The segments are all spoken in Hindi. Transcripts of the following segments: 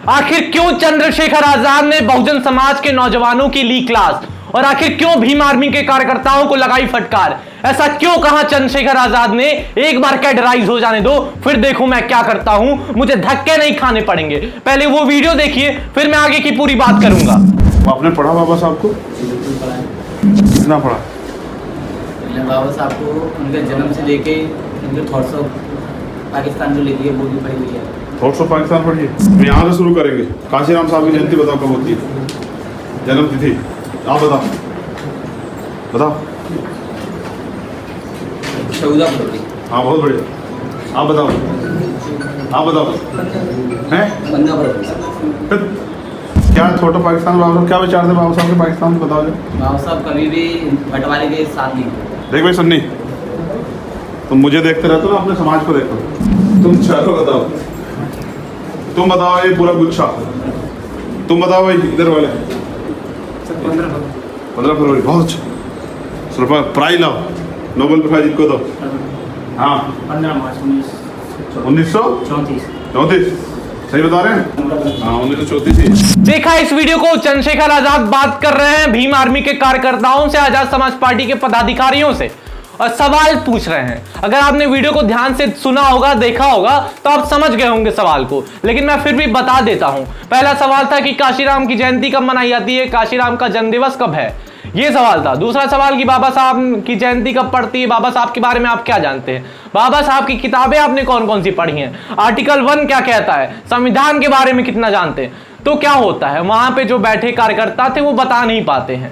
आखिर क्यों चंद्रशेखर आजाद ने बहुजन समाज के नौजवानों की ली क्लास, और आखिर क्यों भीम आर्मी के कार्यकर्ताओं को लगाई फटकार? ऐसा क्यों कहा चंद्रशेखर आजाद ने एक बार कैडराइज हो जाने दो, फिर देखो मैं क्या करता हूं, मुझे धक्के नहीं खाने पड़ेंगे। पहले वो वीडियो देखिए, फिर मैं आगे की पूरी बात करूंगा। आपने पढ़ा बाबा साहब को? कितना पढ़ा? बाबा साहब को उनके जन्म से लेके उनके थॉट्स ऑफ पाकिस्तान जो लिखी है वो भी पढ़ी हुई है। थॉट्स ऑफ पाकिस्तान पढ़िए। हम यहाँ से शुरू करेंगे। काशीराम साहब की जयंती बताओ कब होती है? जन्म तिथि आप बताओ, बताओ। 14 फरवरी। हाँ बहुत बढ़िया। आप बताओ, आप बताओ। हैं 15 फरवरी। क्या छोटा पाकिस्तान बाबा साहब क्या विचार थे बाबा साहब के पाकिस्तान से? बताओ। बाबा साहब कभी भी बंटवारे के साथ नहीं थे। देख भाई सन्नी, तुम मुझे देखते रहते हो ना, अपने समाज को देखो। तुम चारों बताओ, तुम बताओ ये पूरा गुच्छा, तुम बताओ भाई इधर वाले। 15 फरवरी बहुत अच्छा। सिर्फ प्राइज लाओ, नोबेल प्राइज इनको दो। हाँ 15 मार्च 1934 सही बता रहे हैं? हाँ 1934 ही। देखा इस वीडियो को, चंद्रशेखर आजाद बात कर रहे हैं भीम आर्मी के कार्यकर्ताओं से, आजाद समाज पार्टी के पदाधिकारियों से, और सवाल पूछ रहे हैं। अगर आपने वीडियो को ध्यान से सुना होगा, देखा होगा, तो आप समझ गए होंगे सवाल को, लेकिन मैं फिर भी बता देता हूं। पहला सवाल था कि काशीराम की जयंती कब मनाई जाती है, काशीराम का जन्मदिवस कब है, ये सवाल था। दूसरा सवाल कि बाबा साहब की जयंती कब पड़ती है, बाबा साहब के बारे में आप क्या जानते हैं, बाबा साहब की किताबें आपने कौन कौन सी पढ़ी हैं, आर्टिकल 1 क्या कहता है, संविधान के बारे में कितना जानते हैं। तो क्या होता है, वहां पे जो बैठे कार्यकर्ता थे वो बता नहीं पाते हैं।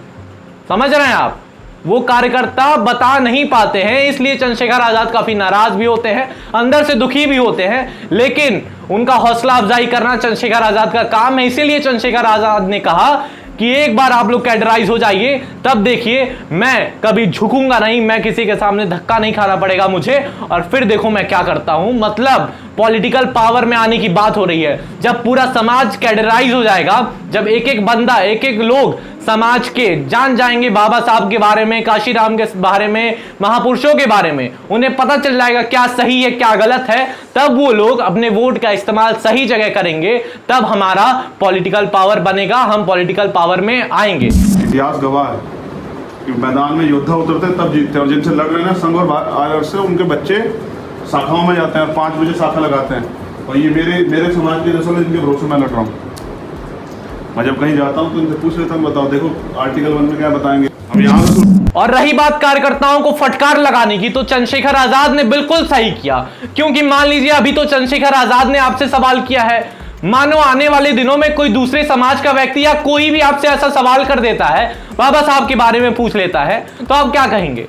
समझ रहे हैं आप? वो कार्यकर्ता बता नहीं पाते हैं, इसलिए चंद्रशेखर आजाद काफी नाराज भी होते हैं, अंदर से दुखी भी होते हैं, लेकिन उनका हौसला अफजाई करना चंद्रशेखर आजाद का काम है। इसीलिए चंद्रशेखर आजाद ने कहा कि एक बार आप लोग कैडराइज हो जाइए, तब देखिए मैं कभी झुकूंगा नहीं, मैं किसी के सामने धक्का नहीं खाना पड़ेगा मुझे, और फिर देखो मैं क्या करता हूं। मतलब पॉलिटिकल पावर में आने की बात हो रही है। जब पूरा समाज कैडराइज हो जाएगा, जब एक एक बंदा, एक एक लोग समाज के जान जाएंगे बाबा साहब के बारे में, काशीराम के बारे में, महापुरुषों के बारे में, उन्हें पता चल जाएगा क्या सही है क्या गलत है, तब वो लोग अपने वोट का इस्तेमाल सही जगह करेंगे, तब हमारा पॉलिटिकल पावर बनेगा, हम पॉलिटिकल पावर में आएंगे। इतिहास गवाह है कि मैदान में योद्धा उतरते तब जीतते, और जिनसे लड़ रहे हैं संघ और आदर्श से, उनके बच्चे शाखाओं में जाते हैं, 5 बजे शाखा लगाते हैं। और ये मेरे समाज के दरअसल इनके भरोसे मैं लड़ रहा हूँ। मैं जब कहीं जाता हूँ तो इनसे पूछ लेता हूँ, बताओ देखो आर्टिकल 1 में क्या बताएंगे। हम यहाँ से। और रही बात कार्यकर्ताओं को फटकार लगाने की, तो चंद्रशेखर आजाद ने बिल्कुल सही किया, क्योंकि मान लीजिए अभी तो चंद्रशेखर आजाद ने आपसे सवाल किया है, मानो आने वाले दिनों में कोई दूसरे समाज का व्यक्ति या कोई भी आपसे ऐसा सवाल कर देता है, बाबा साहब के बारे में पूछ लेता है, तो आप क्या कहेंगे?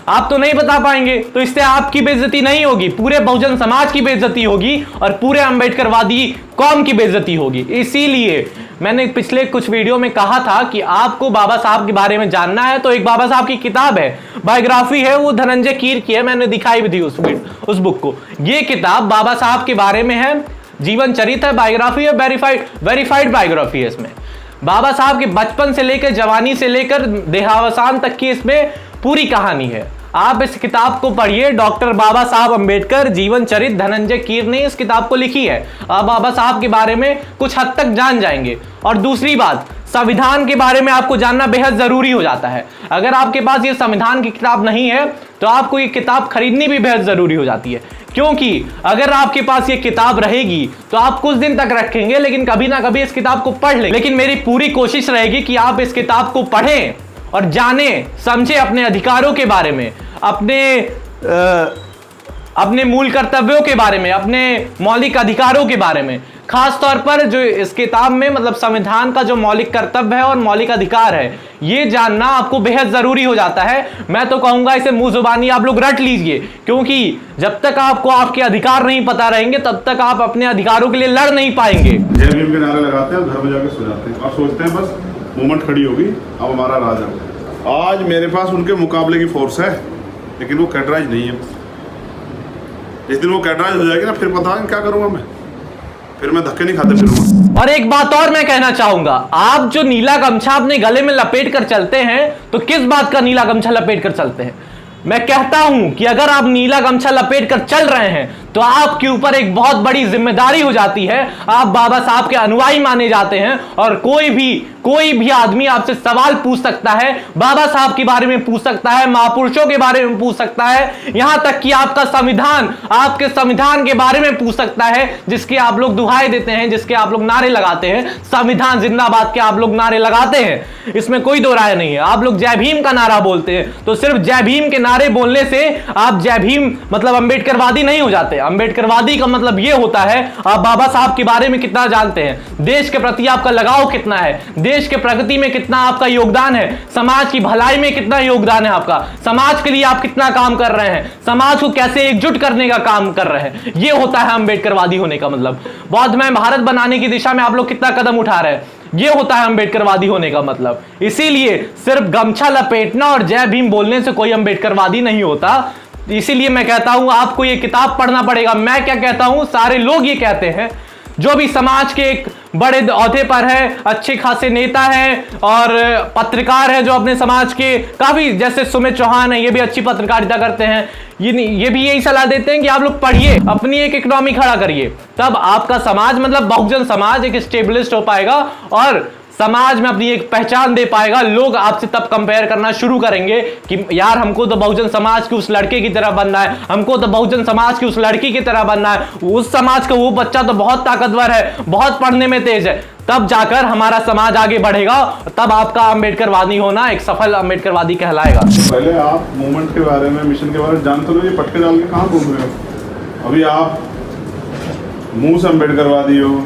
आप तो नहीं बता पाएंगे। तो इससे आपकी बेइज्जती नहीं होगी, पूरे बहुजन समाज की बेइज्जती होगी, और पूरे अंबेडकरवादी कौम की बेइज्जती होगी। इसीलिए मैंने पिछले कुछ वीडियो में कहा था कि आपको बाबा साहब के बारे में जानना है तो एक बाबा साहब की किताब है, बायोग्राफी है, वो धनंजय कीर की है, मैंने दिखाई भी थी उस बुक को। ये किताब बाबा साहब के बारे में है, जीवन चरित्र है, बायोग्राफी है, वेरीफाइड बायोग्राफी है। इसमें बाबा साहब के बचपन से लेकर, जवानी से लेकर देहावसान तक की इसमें पूरी कहानी है। आप इस किताब को पढ़िए। डॉक्टर बाबा साहब अंबेडकर जीवन चरित्र धनंजय कीर ने इस किताब को लिखी है। आप बाबा साहब के बारे में कुछ हद तक जान जाएंगे। और दूसरी बात, संविधान के बारे में आपको जानना बेहद जरूरी हो जाता है। अगर आपके पास ये संविधान की किताब नहीं है तो आपको ये किताब खरीदनी भी बेहद जरूरी हो जाती है, क्योंकि अगर आपके पास ये किताब रहेगी तो आप कुछ दिन तक रखेंगे, लेकिन कभी ना कभी इस किताब को पढ़ लेंगे। लेकिन मेरी पूरी कोशिश रहेगी कि आप इस किताब को पढ़ें और जाने समझे अपने अधिकारों के बारे में, अपने मूल कर्तव्यों के बारे में, अपने मौलिक अधिकारों के बारे में। खास तौर पर जो इस किताब में मतलब संविधान का जो मौलिक कर्तव्य है और मौलिक अधिकार है, ये जानना आपको बेहद जरूरी हो जाता है। मैं तो कहूंगा इसे मुंह जुबानी आप लोग रट लीजिए, क्योंकि जब तक आपको आपके अधिकार नहीं पता रहेंगे तब तक आप अपने अधिकारों के लिए लड़ नहीं पाएंगे। जय भीम के नारे लगाते हैं, घर में जाके सो जाते हैं और सोचते हैं बस मूवमेंट खड़ी होगी, अब हमारा राज है। आज मेरे पास उनके मुकाबले की फोर्स है, लेकिन वो कैडराइज नहीं है। जिस दिन वो कैडराइज हो जाएगी ना, फिर पता है क्या करूंगा मैं, फिर मैं धक्के नहीं खाते फिरूंगा। और एक बात और मैं कहना चाहूंगा, आप जो नीला गमछा अपने गले में लपेट कर चलते हैं, तो किस बात का नीला गमछा लपेट कर चलते हैं? मैं कहता हूं कि अगर आप नीला गमछा लपेट कर चल रहे हैं तो आपके ऊपर एक बहुत बड़ी जिम्मेदारी हो जाती है। आप बाबा साहब के अनुयायी माने जाते हैं और कोई भी आदमी आपसे सवाल पूछ सकता है, बाबा साहब के बारे में पूछ सकता है, महापुरुषों के बारे में पूछ सकता है, यहां तक कि आपका संविधान, आपके संविधान के बारे में पूछ सकता है, जिसके आप लोग दुहाई देते हैं, जिसके आप लोग नारे लगाते हैं, संविधान जिंदाबाद के आप लोग नारे लगाते हैं, इसमें कोई दो राय नहीं है। आप लोग जय भीम का नारा बोलते हैं, तो सिर्फ जय भीम के नारे बोलने से आप जय भीम मतलब अंबेडकरवादी नहीं हो जाते। अंबेडकरवादी का मतलब यह होता है आप बाबा साहब के बारे में कितना जानते हैं, देश के प्रति आपका लगाव कितना है, देश के प्रगति में कितना आपका योगदान है, समाज की भलाई में कितना योगदान है आपका, समाज के लिए आप कितना काम कर रहे हैं, समाज को कैसे एकजुट करने का काम कर रहे हैं। यह होता है अंबेडकरवादी होने का मतलब। बौद्धमय भारत बनाने की दिशा में आप लोग कितना कदम उठा रहे हैं, यह होता है अंबेडकरवादी होने का मतलब। इसीलिए सिर्फ गमछा लपेटना और जय भीम बोलने से कोई अंबेडकरवादी नहीं होता। इसीलिए मैं कहता हूं आपको यह किताब पढ़ना पड़ेगा। मैं क्या कहता हूं, सारे लोग ये कहते हैं, जो भी समाज के एक बड़े ओहदे पर है, अच्छे खासे नेता हैं और पत्रकार हैं, जो अपने समाज के काफी, जैसे सुमित चौहान है, ये भी अच्छी पत्रकारिता करते हैं, ये भी यही सलाह देते हैं कि आप लोग पढ़िए, अपनी एक इकोनॉमी खड़ा करिए, तब आपका समाज मतलब बहुजन समाज एक स्टेबलिस्ट हो पाएगा और समाज में अपनी एक पहचान दे पाएगा। लोग आपसे तब कंपेयर करना शुरू करेंगे कि यार हमको तो बहुजन समाज के उस लड़के की तरह बनना है, हमको तो बहुजन समाज की उस लड़की की तरह बनना है, उस समाज का वो बच्चा तो बहुत ताकतवर है, बहुत पढ़ने में तेज है। तब जाकर हमारा समाज आगे बढ़ेगा, तब आपका अंबेडकरवादी होना एक सफल अंबेडकरवादी कहलाएगा। पहले आप मूवमेंट के बारे में, मिशन के बारे में जानते हो, ये पटके डाल के कहाँ घूम रहे हो। अभी आप मुंह से अंबेडकरवादी हो,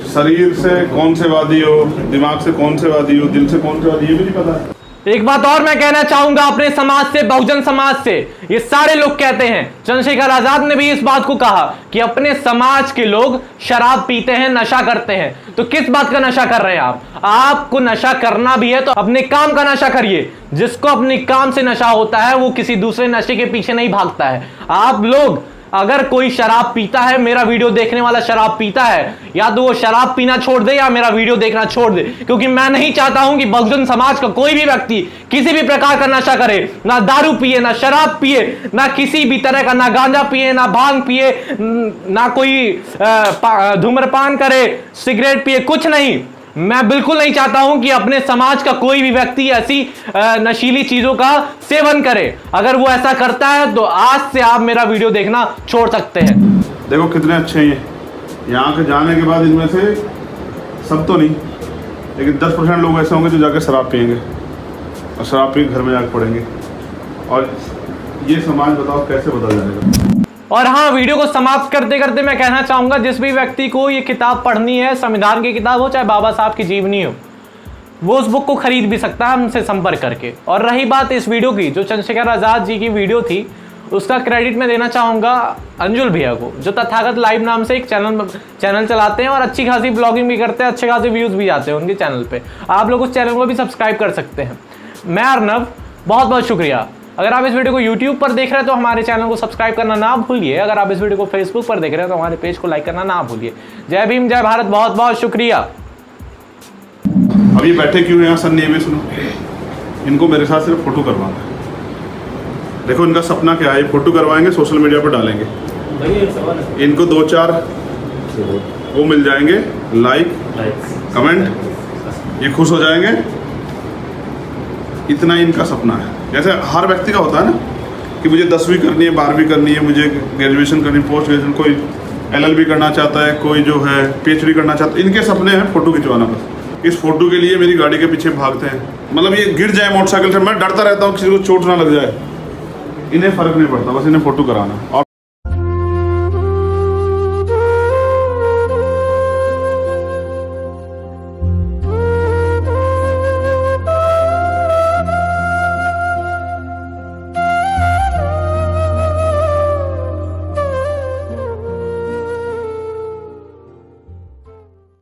शरीर से कौन से वादी हो, दिमाग से कौन से वादी हो, दिल से कौन से वादी, ये भी नहीं पता। एक बात और मैं कहना चाहूंगा अपने समाज से, बहुजन समाज से, ये सारे लोग कहते हैं, चंद्रशेखर आजाद ने भी इस बात को कहा कि अपने समाज के लोग शराब पीते हैं, नशा करते हैं। तो किस बात का नशा कर रहे हैं आप? आपको नशा करना भी है तो अपने काम का नशा करिए। जिसको अपने काम से नशा होता है वो किसी दूसरे नशे के पीछे नहीं भागता है। आप लोग, अगर कोई शराब पीता है, मेरा वीडियो देखने वाला शराब पीता है, या तो वो शराब पीना छोड़ दे या मेरा वीडियो देखना छोड़ दे, क्योंकि मैं नहीं चाहता हूं कि बहुजन समाज का कोई भी व्यक्ति किसी भी प्रकार का नशा करे, ना दारू पिए, ना शराब पिए, ना किसी भी तरह का, ना गांजा पिए, ना भांग पिए, ना कोई धूम्रपान करे, सिगरेट पिए, कुछ नहीं। मैं बिल्कुल नहीं चाहता हूं कि अपने समाज का कोई भी व्यक्ति ऐसी नशीली चीजों का सेवन करे। अगर वो ऐसा करता है तो आज से आप मेरा वीडियो देखना छोड़ सकते हैं। देखो कितने अच्छे हैं, यहाँ के जाने के बाद इनमें से सब तो नहीं, लेकिन 10% लोग ऐसे होंगे जो जाके शराब पियेंगे और शराब पी घर में जाकर पड़ेंगे, और ये समाज बताओ कैसे बदल जाएगा। और हाँ, वीडियो को समाप्त करते करते मैं कहना चाहूंगा, जिस भी व्यक्ति को ये किताब पढ़नी है, संविधान की किताब हो चाहे बाबा साहब की जीवनी हो, वो उस बुक को खरीद भी सकता है हमसे संपर्क करके। और रही बात इस वीडियो की, जो चंद्रशेखर आजाद जी की वीडियो थी, उसका क्रेडिट मैं देना चाहूंगा अंजुल भैया को, जो तथागत लाइव नाम से एक चैनल चलाते हैं और अच्छी खासी ब्लॉगिंग भी करते हैं, अच्छे खासे व्यूज भी आते हैं उनके चैनल पे। आप लोग उस चैनल को भी सब्सक्राइब कर सकते हैं। मैं अर्नब, बहुत बहुत शुक्रिया। अगर आप इस वीडियो को YouTube पर देख रहे हैं तो हमारे चैनल को सब्सक्राइब करना ना भूलिए। अगर आप इस वीडियो को Facebook पर देख रहे हैं तो हमारे पेज को लाइक करना ना भूलिए। जय भीम, जय भारत, बहुत बहुत शुक्रिया। अभी बैठे क्यों हैं यहाँ सर? नहीं, सुनो, इनको मेरे साथ सिर्फ फोटो करवाना है। देखो इनका सपना क्या है, फोटो करवाएंगे, सोशल मीडिया पर डालेंगे, इनको 2-4 वो मिल जाएंगे, लाइक कमेंट, ये खुश हो जाएंगे। इतना इनका सपना है। जैसे हर व्यक्ति का होता है ना कि मुझे 10वीं करनी है, 12वीं करनी है, मुझे ग्रेजुएशन करनी है, पोस्ट ग्रेजुएशन, कोई LLB करना चाहता है, कोई जो है PhD करना चाहता है। इनके सपने हैं फोटो खिंचवाना। बस इस फोटो के लिए मेरी गाड़ी के पीछे भागते हैं। मतलब ये गिर जाए मोटरसाइकिल से, मैं डरता रहता हूँ किसी को चोट ना लग जाए। इन्हें फ़र्क नहीं पड़ता, बस इन्हें फ़ोटो कराना। और